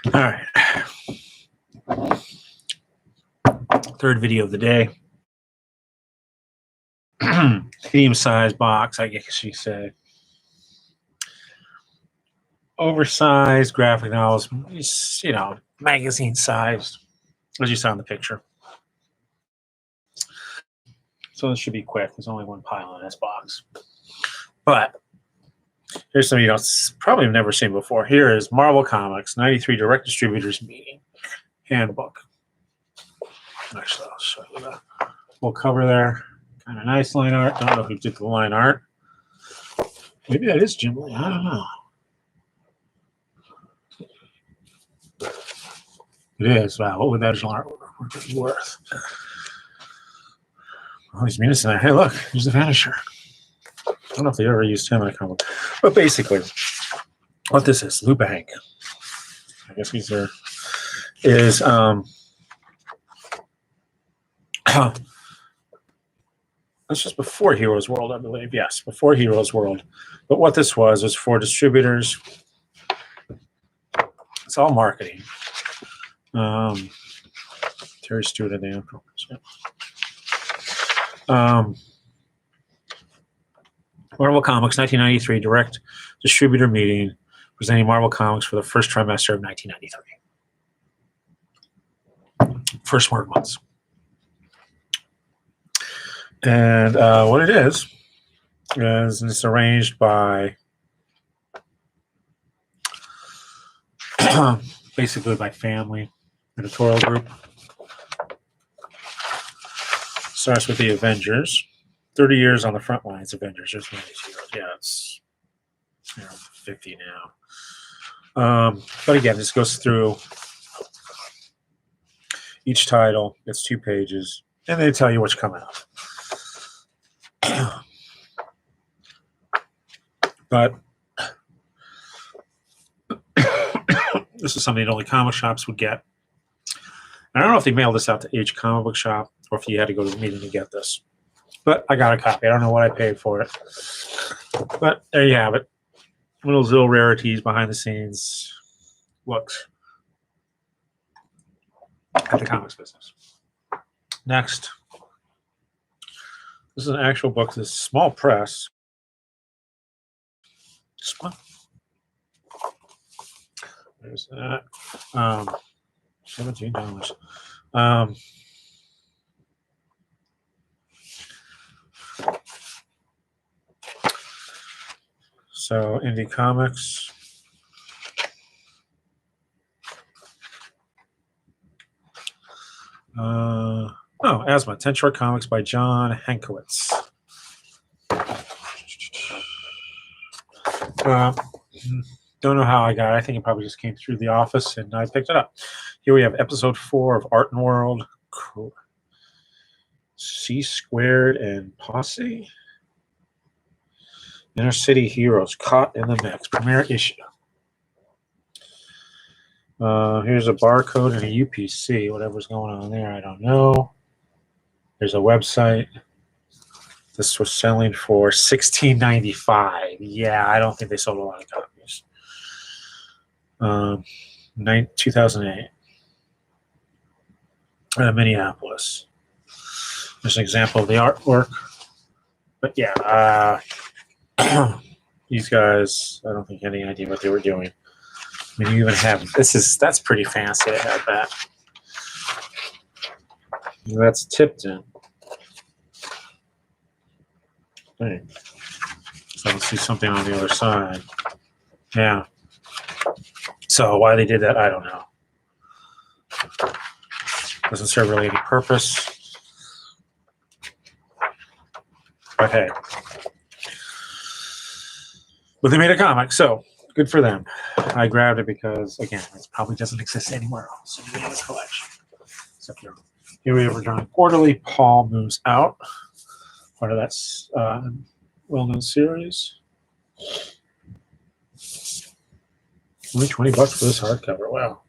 All right. Third video of the day. Medium-sized box, I guess you say. Oversized graphic novels, magazine-sized, as you saw in the picture. So this should be quick. There's only one pile in this box. But here's something you probably have never seen before. Here is Marvel Comics 93 Direct Distributors Meeting Handbook. Actually, I'll show you that. We'll cover there. Kind of nice line art. Don't know who did the line art. Maybe that is Jim Lee. I don't know. It is. Wow, what would that artwork be worth? Oh, he's mean to hey, look, here's the Vanisher. I don't know if they ever used him in a comic. But basically, what this is, Lou Bank. I guess he's there. Is this was before Heroes World, I believe. Yes, before Heroes World. But what this was for distributors. It's all marketing. Terry Stewart and the Emperors. Marvel Comics 1993 Direct Distributor Meeting presenting Marvel Comics for the first trimester of 1993. First work months. And what it is it's arranged by basically by family, editorial group. Starts with the Avengers. 30 years on the front lines, Avengers. There's one of these heroes. Yeah, it's 50 now. But again, this goes through each title. It's 2 pages, and they tell you what's coming up. But this is something that only comic shops would get. I don't know if they mailed this out to each comic book shop or if you had to go to the meeting to get this. But I got a copy. I don't know what I paid for it. But there you have it. One of those little rarities behind the scenes looks at the comics business. Next. This is an actual book. This is small press. There's that. $17. So Indie Comics. Asthma, 10 short comics by John Hankowitz. Don't know how I got it. I think it probably just came through the office and I picked it up. Here we have episode 4 of Art and World. Cool. C Squared and Posse. Inner City Heroes caught in the mix. Premiere issue. Here's a barcode and a UPC. Whatever's going on there, I don't know. There's a website. This was selling for $16.95. Yeah, I don't think they sold a lot of copies. 2008. Minneapolis. There's an example of the artwork. But yeah, these guys, I don't think any idea what they were doing. I mean, you even have that's pretty fancy to have that. That's tipped in. Okay. So let's see something on the other side. Yeah. So why they did that, I don't know. Doesn't serve really any purpose. But hey. But they made a comic, so good for them. I grabbed it because, again, it probably doesn't exist anywhere else in the collection. Except here we have Return Quarterly. Paul moves out. Part of that well-known series. Only $20 for this hardcover. Wow.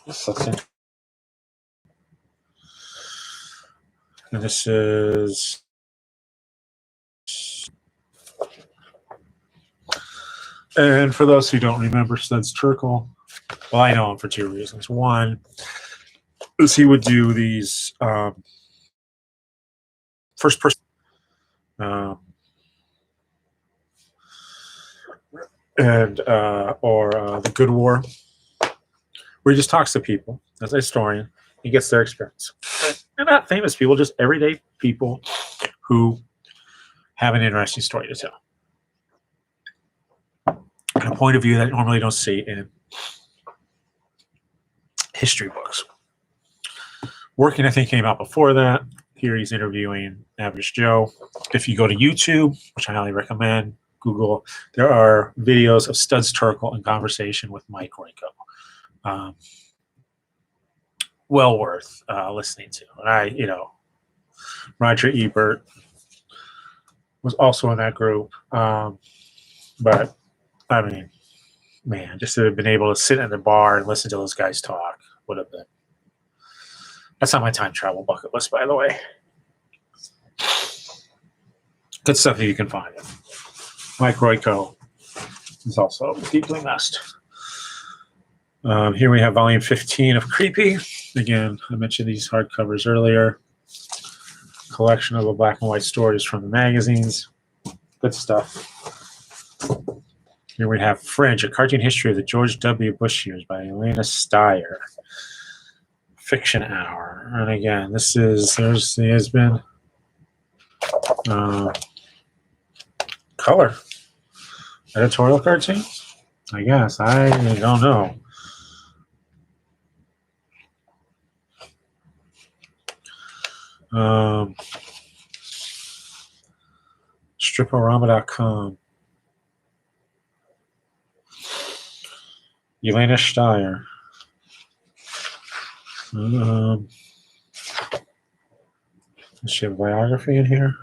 This looks interesting. And this is And for those who don't remember Studs Terkel, well, I know him for two reasons. One is he would do these first person and or the Good War, where he just talks to people as a historian. He gets their experience. And not famous people, just everyday people who have an interesting story to tell. And a point of view that you normally don't see in history books. Working, I think, came out before that. Here he's interviewing Average Joe. If you go to YouTube, which I highly recommend, Google, there are videos of Studs Terkel in conversation with Mike Royko. Well worth listening to. And Roger Ebert was also in that group. But, I mean, man, just to have been able to sit in the bar and listen to those guys talk would have been. That's on my time travel bucket list, by the way. Good stuff if you can find it. Mike Royko is also deeply missed. Here we have volume 15 of Creepy. Again, I mentioned these hardcovers earlier. Collection of the black and white stories from the magazines. Good stuff. Here we have Fringe, a cartoon history of the George W. Bush years by Elena Steyer. Fiction Hour. And again, there's been color editorial cartoons. I guess I don't know. Striporama.com. Elena Steyer. Does she have a biography in here?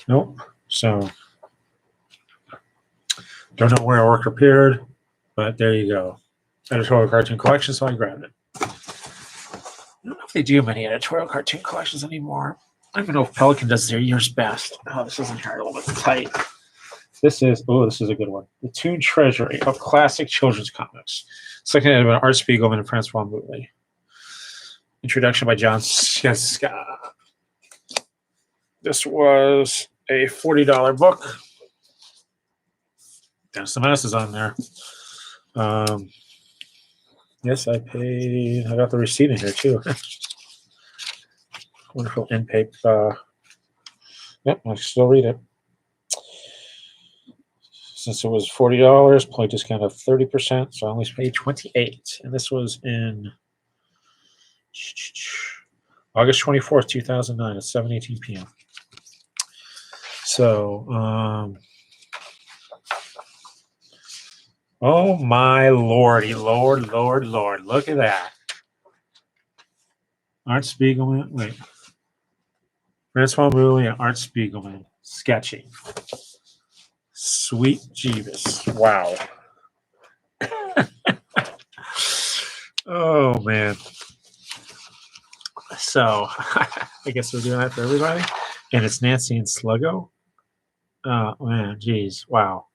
Nope. So, don't know where our work appeared, but there you go. Editorial cartoon collection, so I grabbed it. I don't know if they do many editorial cartoon collections anymore. I don't even know if Pelican does their year's best. Oh, this isn't here, a little bit tight. This is a good one. The Toon Treasury of Classic Children's Comics. Second edited by Art Spiegelman and Francois Moutley. Introduction by John Sieska. This was a $40 book. Dennis the Menace is on there. Yes, I paid. I got the receipt in here too. Wonderful end paper. Yep, I can still read it. Since it was $40, point discount of 30%, so I only paid $28. And this was in August 24th, 2009 at 7:18 p.m. So, oh my lordy, Lord. Look at that. Art Spiegelman, wait. Francois Moutley and Art Spiegelman. Sketchy. Sweet Jeebus. Wow. Oh, man. So, I guess we're doing that for everybody. And it's Nancy and Sluggo. Oh, man. Geez. Wow.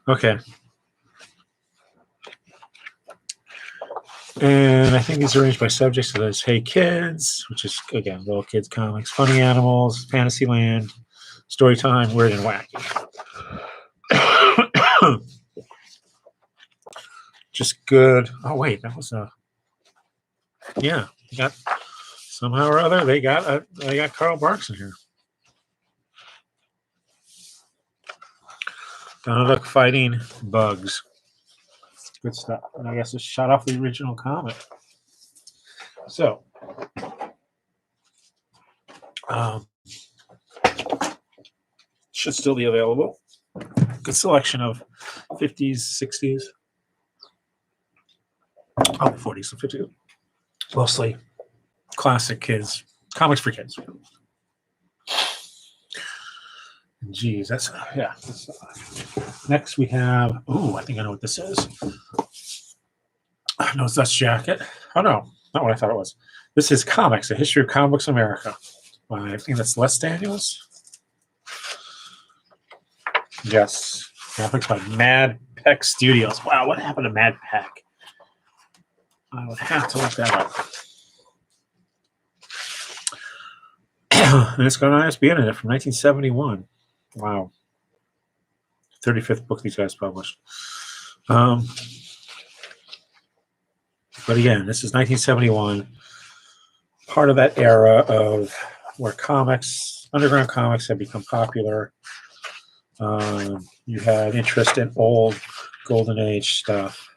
Okay. And I think these are arranged by subjects. So there's Hey Kids, which is, again, little kids comics. Funny Animals, Fantasyland, Storytime, Weird and Wacky. Just good. Oh, wait. That was a... Yeah. They got... Somehow or other, they got Carl Barks in here. Donald Duck fighting bugs. Good stuff. And I guess it shot off the original comic. So, should still be available. Good selection of 50s, 60s. Oh, 40s and 50s. Mostly classic kids. Comics for kids. Geez, that's, yeah. Next we have, I think I know what this is. No, it's Dutch Jacket. Oh, no, not what I thought it was. This is Comics, A History of Comics America. I think that's Les Daniels. Yes. Graphics by Mad Peck Studios. Wow, what happened to Mad Peck? I would have to look that up. And it's got an ISBN in it from 1971. Wow. 35th book these guys published. But again, this is 1971. Part of that era of where comics, underground comics, had become popular. You had interest in old Golden Age stuff.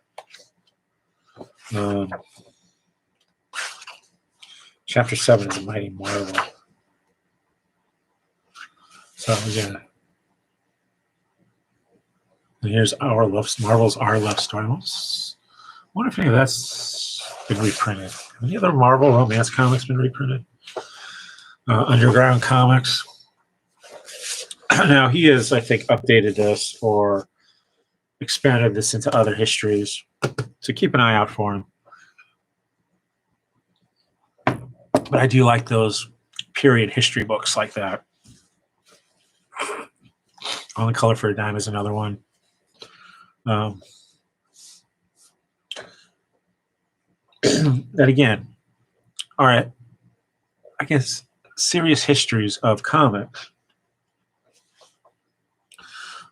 Chapter 7 is a mighty marvel. So yeah. And here's Marvel's Our Love Story. I wonder if any of that's been reprinted. Have any other Marvel romance comics been reprinted? Underground Comics. Now he has, I think, updated this or expanded this into other histories. So keep an eye out for him. But I do like those period history books like that. On the Color for a Dime is another one. That again, all right, I guess serious histories of comics,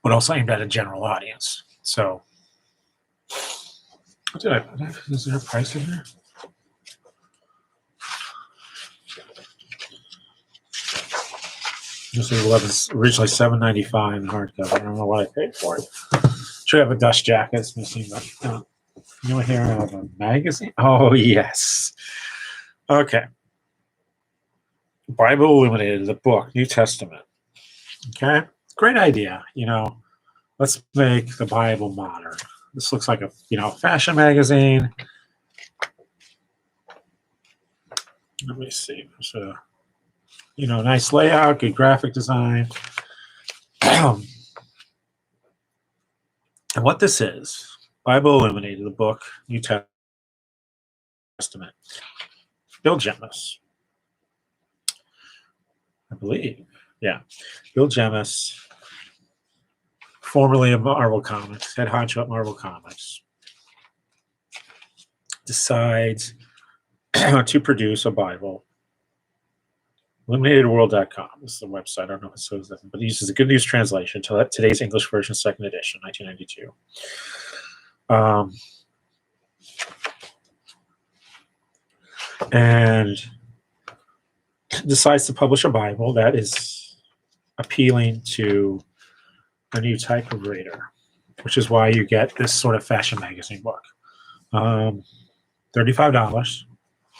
but also aimed at a general audience. So, is there a price in there? This was originally $7.95 in hardcover. I don't know what I paid for it. Should have a dust jacket. It's missing, but you here I have a magazine. Oh yes. Okay. Bible Illuminated, the book, New Testament. Okay, great idea. Let's make the Bible modern. This looks like a fashion magazine. Let me see. So, nice layout, good graphic design. And what this is, Bible Illuminated, the book, New Testament. Bill Jemas, I believe. Yeah. Bill Jemas, formerly of Marvel Comics, head honcho at Marvel Comics, decides to produce a Bible. IlluminatedWorld.com is the website. I don't know if it says that, but he uses a Good News translation to today's English version, second edition, 1992. And decides to publish a Bible that is appealing to a new type of reader, which is why you get this sort of fashion magazine book. $35.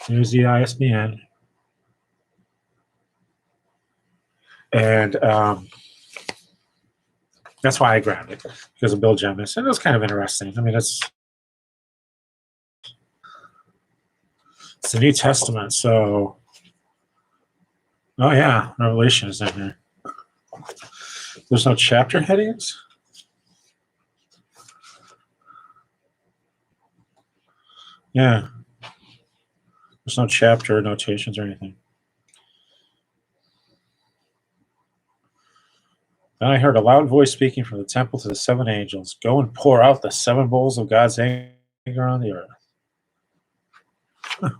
Here's the ISBN. And that's why I grabbed it, because of Bill Jemas. And it was kind of interesting. I mean, it's the New Testament, so oh yeah, Revelation is in here. There's no chapter headings? Yeah. There's no chapter notations or anything. Then I heard a loud voice speaking from the temple to the seven angels, "Go and pour out the 7 bowls of God's anger on the earth." Huh.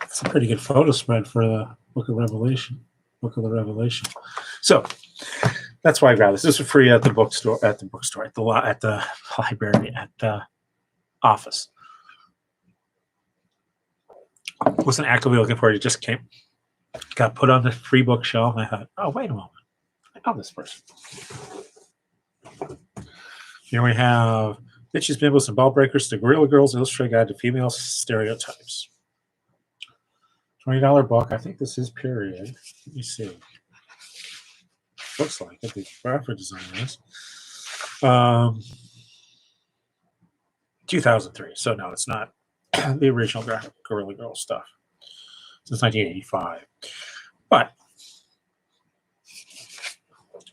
It's a pretty good photo spread for the Book of Revelation. Book of the Revelation. So that's why I grabbed this. This is free at the bookstore, at the library, at the office. Wasn't actively looking for it. It just got put on the free bookshelf, and I thought, oh, wait a moment. I know this person. Here we have Bitches, Bimbles, and Ball Breakers, the Gorilla Girls Illustrated Guide to Female Stereotypes. $20 book. I think this is period. Let me see. Looks like it. The graphic design is. 2003. So no, it's not the original graphic Gorilla Girl stuff. Since 1985. But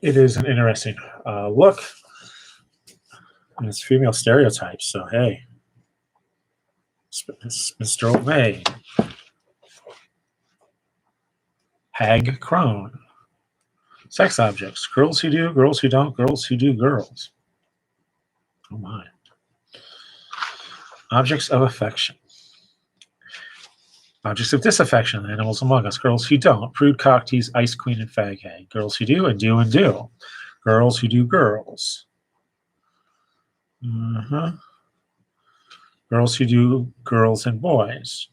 it is an interesting look. And it's female stereotypes. So hey, Spinster May. Hag Crone. Sex objects. Girls who do, girls who don't, girls who do girls. Oh my. Objects of affection. Objects of disaffection. Animals among us. Girls who don't. Prude, cock tease, ice queen, and fag hag. Girls who do and do and do. Girls who do girls. Girls who do girls and boys.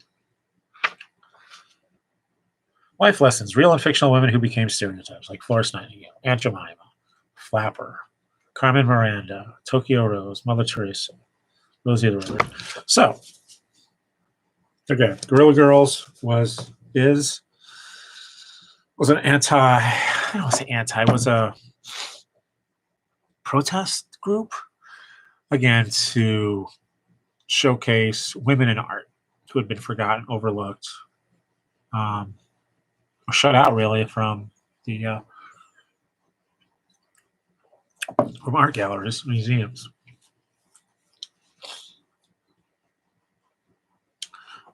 Life lessons. Real and fictional women who became stereotypes, like Florence Nightingale, Aunt Jemima, Flapper, Carmen Miranda, Tokyo Rose, Mother Teresa, Rosie the Riveter. So, again, Guerrilla Girls was an anti, I don't want to say anti, was a protest group, again, to showcase women in art who had been forgotten, overlooked, shut out really from the from art galleries, museums.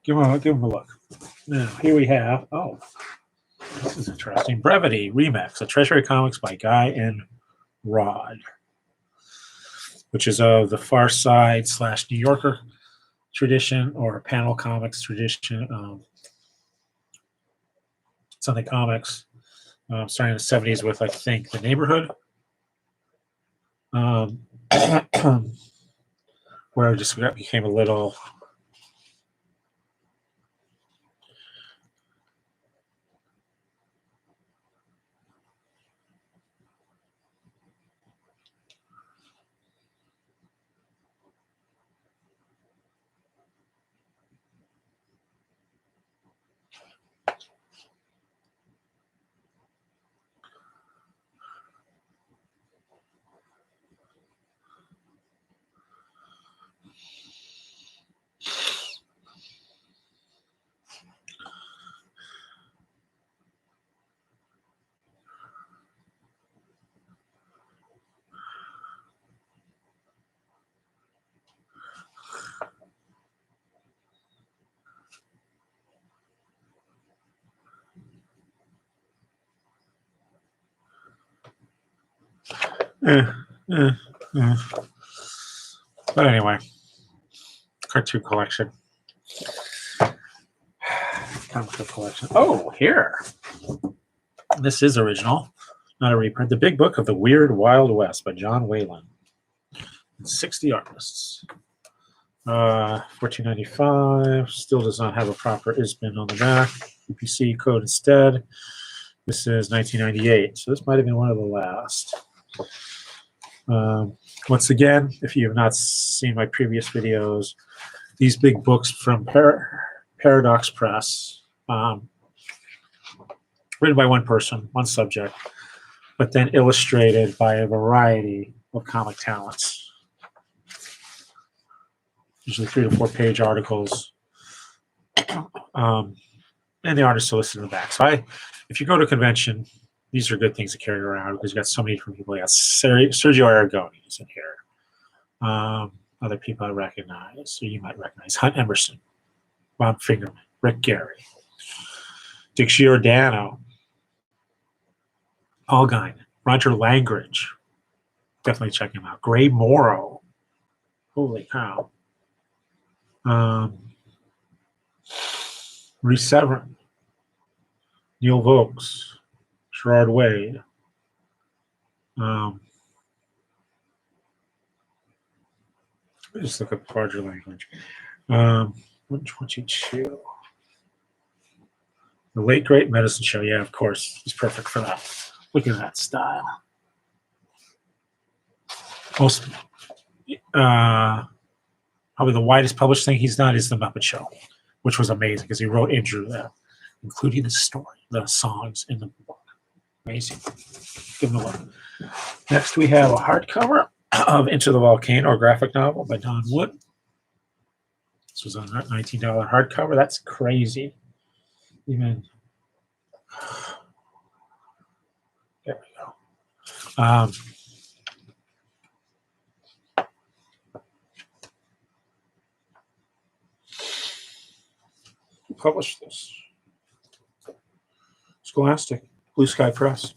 Give them a look. Now here we have. Oh, this is interesting. Brevity Remix, a Treasury Comics by Guy and Rod, which is of the Far Side / New Yorker tradition or panel comics tradition. Sunday Comics, starting in the 70s with, I think, The Neighborhood, where it just became a little But anyway, cartoon collection. Comic book collection. Oh, here. This is original, not a reprint. The Big Book of the Weird Wild West by John Whalen. 60 artists. $14.95. Still does not have a proper ISBN on the back. UPC code instead. This is 1998, so this might have been one of the last. Once again, if you have not seen my previous videos, these big books from Paradox Press, written by one person, one subject, but then illustrated by a variety of comic talents. Usually 3 to 4 page articles, and the artists are listed in the back. So if you go to a convention, these are good things to carry around because you've got so many different people. You got Sergio Aragoni is in here. Other people I recognize, so you might recognize Hunt Emerson, Bob Fingerman, Rick Gary, Dick Giordano, Paul Guinan, Roger Langridge. Definitely check him out. Gray Morrow. Holy cow. Reese Severin, Neil Vokes, Gerard Wade. Let me just look up Roger Langridge. 122. The Late Great Medicine Show. Yeah, of course. He's perfect for that. Look at that style. Most, probably the widest published thing he's done is The Muppet Show, which was amazing because he wrote and drew that, including the story, the songs in the book. Amazing. Give him a look. Next, we have a hardcover of Into the Volcano, a graphic novel by Don Wood. This was a $19 hardcover. That's crazy. Even there we go. published this? Scholastic, Blue Sky Press.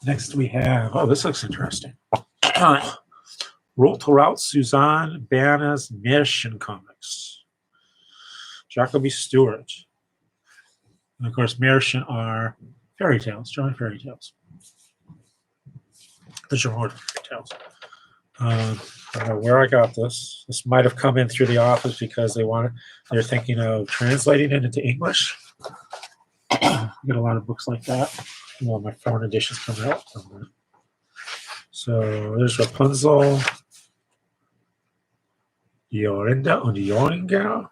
Next we have, oh, this looks interesting. Route Suzanne Banna's Märchen Comics. Jacoby Stewart. And of course, Märchen are fairy tales, German fairy tales. The German fairy tales. I don't know where I got this. This might have come in through the office because they're thinking of translating it into English. I get a lot of books like that. Well, my foreign editions come out. So there's Rapunzel, Jorinda und Joringel.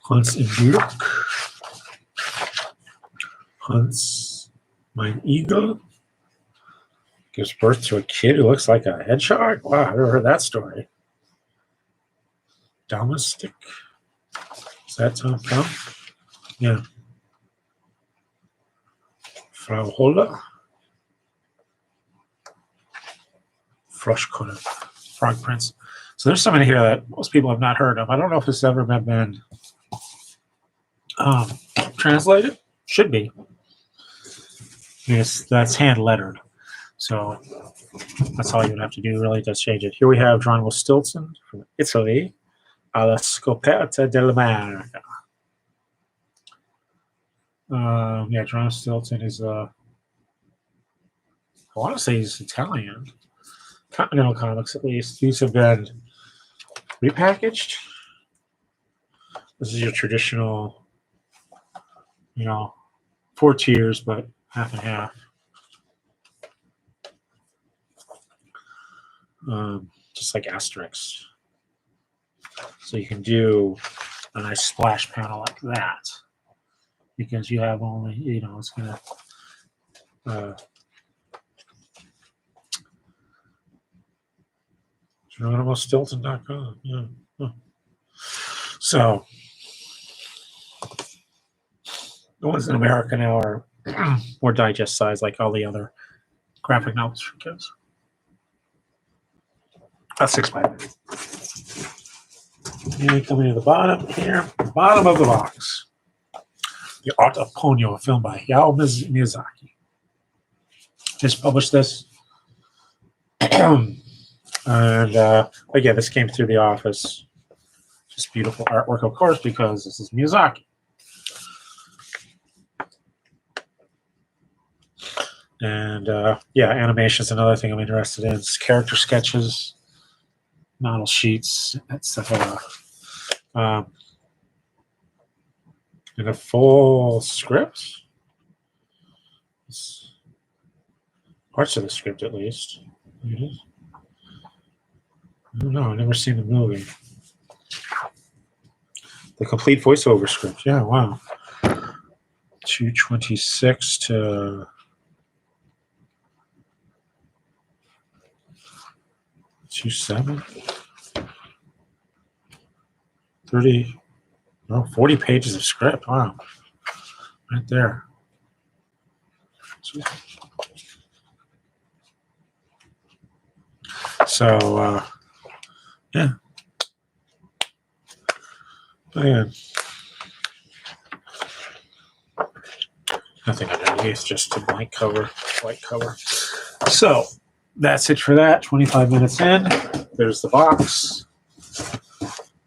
Hans im Glück. Hans, mein Eagle, gives birth to a kid who looks like a hedgehog. Wow, I've never heard that story. Domestic. Is that Tom Thumb? Yeah. Frau Holle. Froschkunde. Frog Prince. So there's somebody here that most people have not heard of. I don't know if this has ever been translated. Should be. Yes, that's hand lettered. So that's all you would have to do really to change it. Here we have Geronimo Stilton from Italy. Alla scoperta della Mare. Yeah, Geronimo Stilton is, I want to say he's Italian. Continental Comics, at least. These have been repackaged. This is your traditional, 4 tiers, but half and half. Just like Asterix. So you can do a nice splash panel like that because you have only, it's going to GeronimoStilton.com. Yeah. Huh. So the ones in America now are more digest size, like all the other graphic novels for kids. That's 6 by 9. And coming to the bottom here, bottom of the box, The Art of Ponyo, a film by Hayao Miyazaki. Just published this. And again, this came through the office. Just beautiful artwork, of course, because this is Miyazaki. And yeah, animation is another thing I'm interested in. It's character sketches, model sheets, etc. In a full script. It's parts of the script, at least. It is. I don't know. I've never seen the movie. The complete voiceover script. Yeah, wow. 226 to 27. 30. No, 40 pages of script. Wow. Right there. So, yeah. Man. Nothing underneath, just a blank cover, white cover. So, that's it for that. 25 minutes in. There's the box.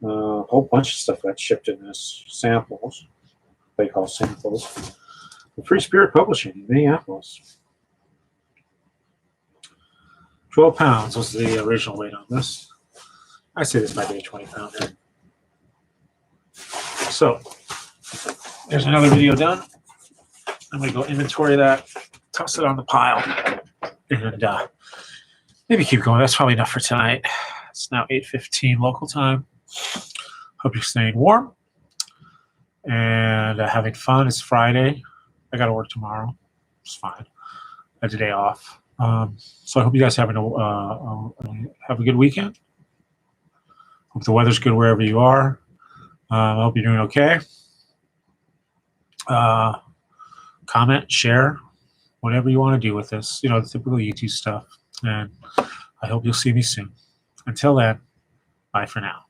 A whole bunch of stuff got shipped in this. Samples. They call samples. The Free Spirit Publishing in Minneapolis. 12 pounds was the original weight on this. I say this might be a 20-pounder. So, there's another video done. I'm going to go inventory that, toss it on the pile, and maybe keep going. That's probably enough for tonight. It's now 8:15 local time. Hope you're staying warm and having fun. It's Friday. I got to work tomorrow. It's fine. I had a day off. So I hope you guys have a good weekend. Hope the weather's good wherever you are. I hope you're doing okay. Comment, share, whatever you want to do with this, the typical YouTube stuff. And I hope you'll see me soon. Until then, bye for now.